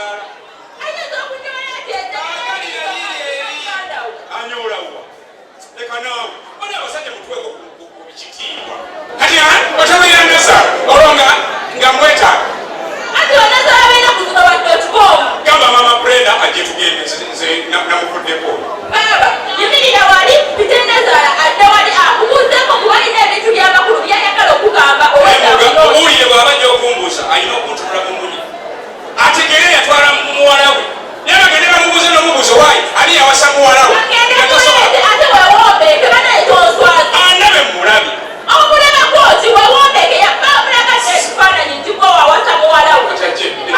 Nazara. Anyola wa. Eka nawe. Bana abasajja mutweko ku bikitimba. Kati otabira Nazara. Olonga ngamweta. Ati Nazara bena kutuba.com. Kama mama Brenda aje tugende nze namukuddeko. Baba, yimirira wali pite Nazara adda wali akubuzeko kuwali n'ebintu by'amakulu byayagala okugamba oba owulire bw'abajja okumbuuza alina okuntulula mu munyi ategere yatwala muwala we naye bagende bamubuuze n'omubuuzo waayi ali yawasa muwala we ate wewombeke banayitonswazi anabe mulabi omulaba kwoti wewombeke yabamulaga ekifaananyi nti gwe wawasa muwala we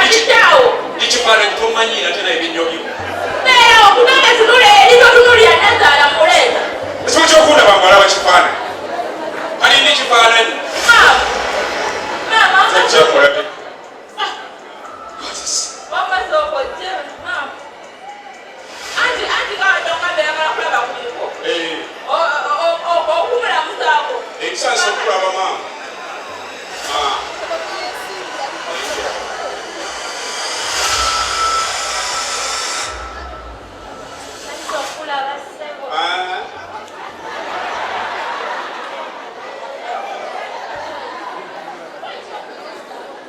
akitaawo ekifaananyi tomanyira tena ebinyobyo beera okunaga tunula eri totunulya Nazara muleeta ekimu kyokundaba muwala wa kifaananyi kali ndi kifaananyi mulabi ekisansa okulaba maama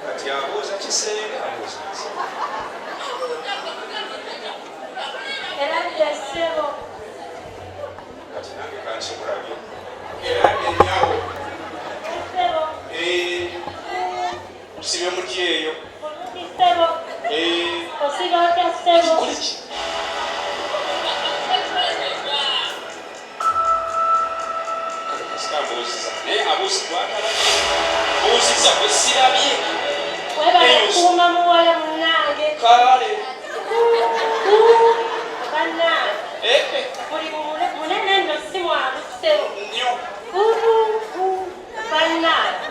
kati abuuza kiseera abuuza kati nange kansimulabye era enyawo sibe muti eyo sikambuuziza naye abuuziza kwesirabye Kuuma muwala munnange kale bannange buli munene nno si mwangu kusebo nnyo bannange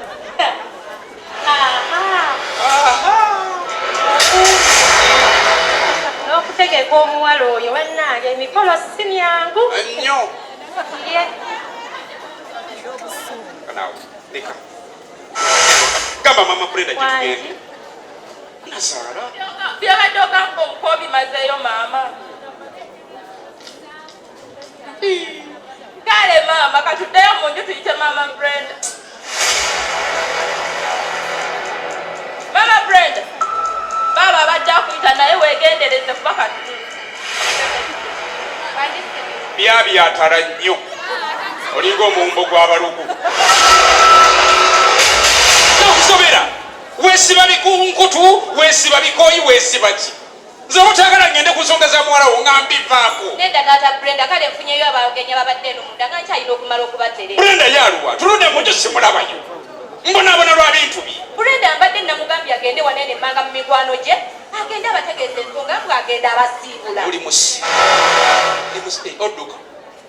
n'okutegeka omuwala oyo bannange emikolo si myangu nnyo ye kanaawe leka gamba mama Brenda gyetugende Nazara byabadde ogamba omukobimazeeyo maama kale maama katuddeyo mu nju tuyite mama Brenda. Mama Brenda baba abajja kuyita naye weegendereze kuba kati byabyatala nnyo olinga omuwumbo gw'abalugu okusobera weesiba bikunkutu weesiba bikoyi weesiba ki nze obutagala ngende ku nsonga za muwala wo nga mbivaako nedda taata Brenda kale nfunyeyo abagenyi ababadde eno munda nga nkyalina okumala okubaterera Brenda yaluwa tulunde munju simulabayo mbonaabona lwa bintu bi Brenda mbadde namugambye agende wanene emmanga mu mikwano gye agende abategeeza ensonga bw'agenda abasiibula oli musi odduka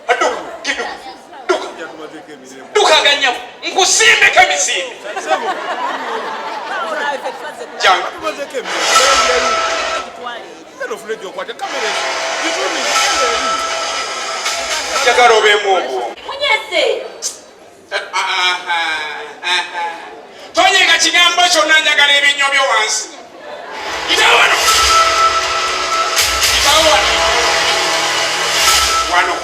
adduka kiduka duka dukaganyamo nkusimbeko emisinde janga njagala obeemu obwo munyese tonyega kigambo kyonna njagala ebinyobyo wansi itawo wano itawo wano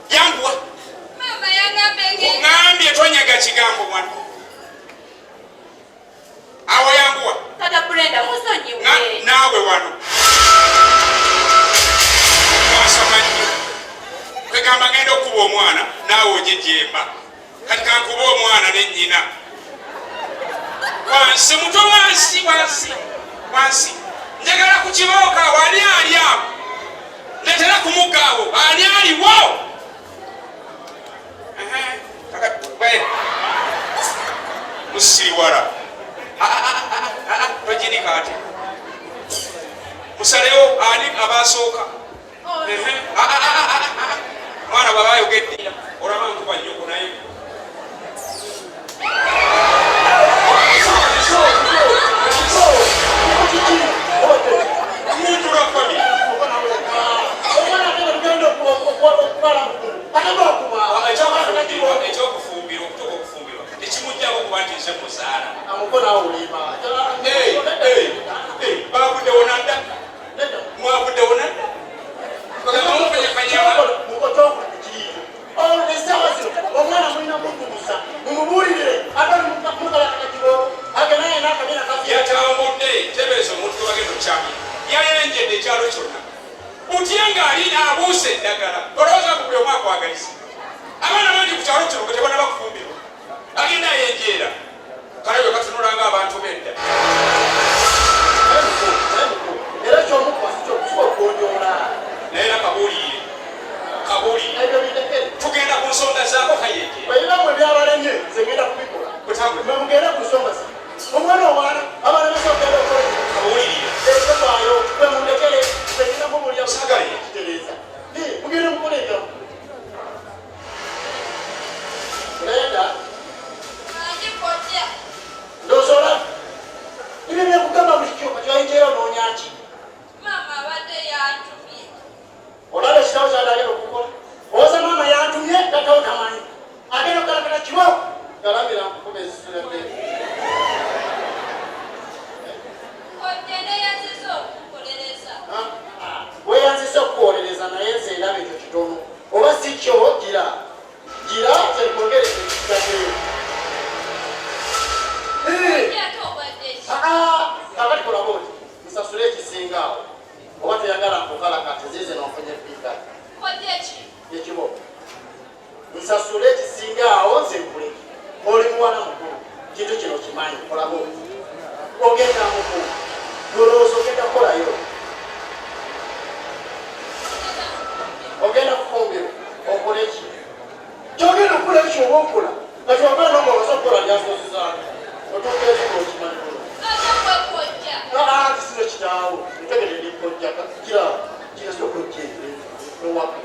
yanguwa ŋambye tonyega kigambo wano awo yanguwa tata Brenda musonyiwe naawe wano wasoma nnyo kwegamba ngenda okuba omwana naawe ojejemba kati kankuba omwana nennyina wansi muto wansi njagala ku kibooka awo ani ali awo ndetera ku mugga awo ani aliwo musiriwala toginika ate musalewo ani abasooka mwana bwaba ayogedde olaba nkuba nnyoko naye ekyokufumbirwa okutuka okufumbirwa tekimujjako kuba nti nze muzaala bakudde wonadda yayenjedde ekyalo kyonna utya ng'ali n'abuusa eddagala olowooza ku buli omu akwagaliza abaana bangi ku kyalo kino ketebana bakufumbirwa agenda ayenjeera kale bwe katunulanga abantu b'edda era kyomukwasi kyokusobola okwonyola naye era kabuulire tugenda ku nsonga zaako kayenjeera era mwe byabalemye nze ngenda kubikola mwe mugende ku nsonga za omwana omwana abalemesa ogenda okola kabuulirire ekyokwaayo mwe mundekere engina mumulya kitereeza mugende mukola ebyamu kulenda ndozola ibyo byekugamba buli kyoma kyoyinjeera onoonyaki olaba ekitabo kyatagenda okukola oza maama yantumye tatawo tamanyi agenda okugalagala kibo galamira nkukuba ezisuladde weyanzisa okuwolereza naye nze ndaba ekyo kitono oba si kyo gira zekongereza ekitaddeyo kakati kolaba oti nsasule ekisingaawo oba toyagala nkukalakate zize nonfunye ebiika ekibo nsasule ekisingaawo nze nkuleki oli muwana mukulu kintu kino kimanyi kolaba oti ogenda mukulu nolowooza ogenda kukolayo ogenda kufumbirwa okoleki kyogenda okukola ekyo oba okola kati wagala nomuoza okukola lyasoozizaako otukeeziko okimanyi kisino kitaawo ntegere ndikojja kira kirasokojja nowaka